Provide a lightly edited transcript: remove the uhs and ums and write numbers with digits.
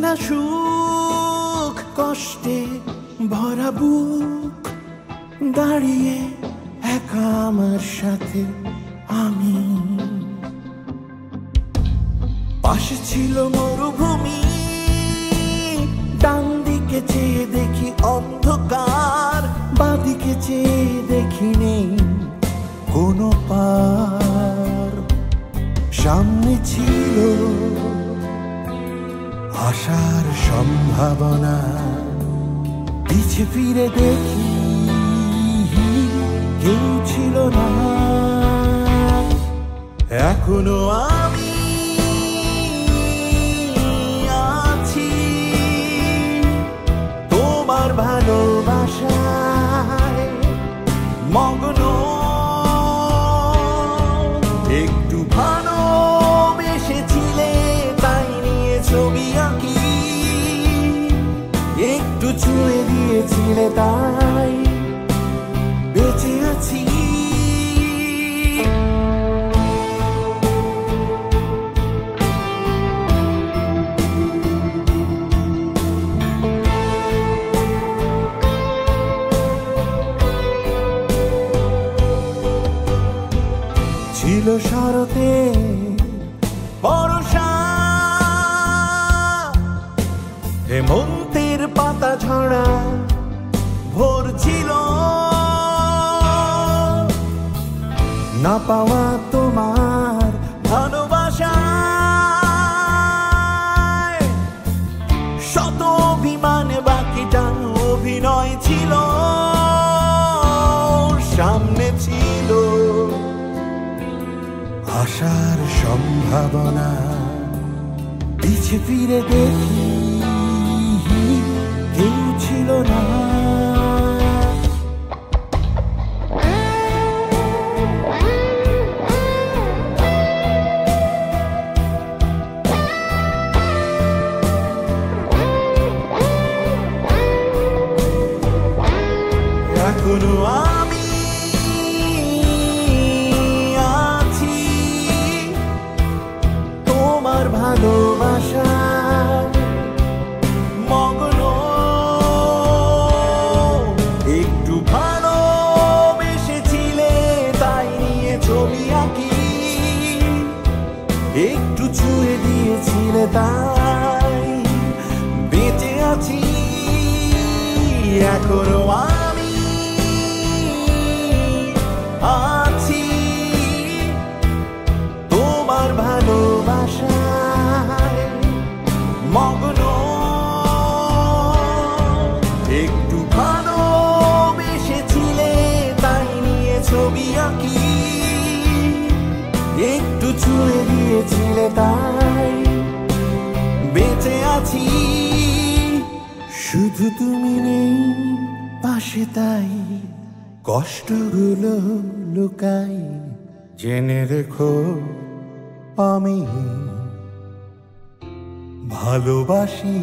না সুখ কষ্টে ভরা বুক, দাঁড়িয়ে একা আমার সাথে আমি। পাশে ছিল মরুভূমি, ডান দিকে চেয়ে দেখি অন্ধকার, বাঁদিকে চেয়ে দেখি নেই কোনো পার। সামনে ছিল আশার সম্ভাবনা, পিছে ফিরে দেখি কেউ ছিল না। এখনো আমি আছি তোমার ভালোবাসায় মগ্ন। একটু ভালোবেসেছিলে তাই নিয়ে ছবি আঁকি, একটু ছুঁয়ে দিয়েছিলে তাই বেঁচে আছি। ছিল শরতে বর্ষা, হেমন্তের পাতা ঝরা ভোর ছিল। না পাওয়া তোমার ভালোবাসায় শত অভিমান, বাকিটা অভিনয় ছিল। সামনে ছিল আশার সম্ভাবনা, পিছে ফিরে দেখি কেউ ছিল না। এখনো আমি আছি তোমার ভালোবাসা মগ্ন। একটু ভালোবেসেছিলে তাই নিয়ে ছবি আঁকি, একটু ছুঁয়ে দিয়েছিলে তাই বেঁচে আছি। এখনো আমি আছি তোমার ভালোবাসায় মগ্ন। একটু ভালোবেসেছিলে তাই নিয়ে ছবি আঁকি, একটু ছুঁয়ে দিয়েছিলে তাই বেঁচে আছি। শুধু তুমি নেই পাশে তাই কষ্টগুলো লুকাই। জেনে রেখো আমি ভালোবাসি।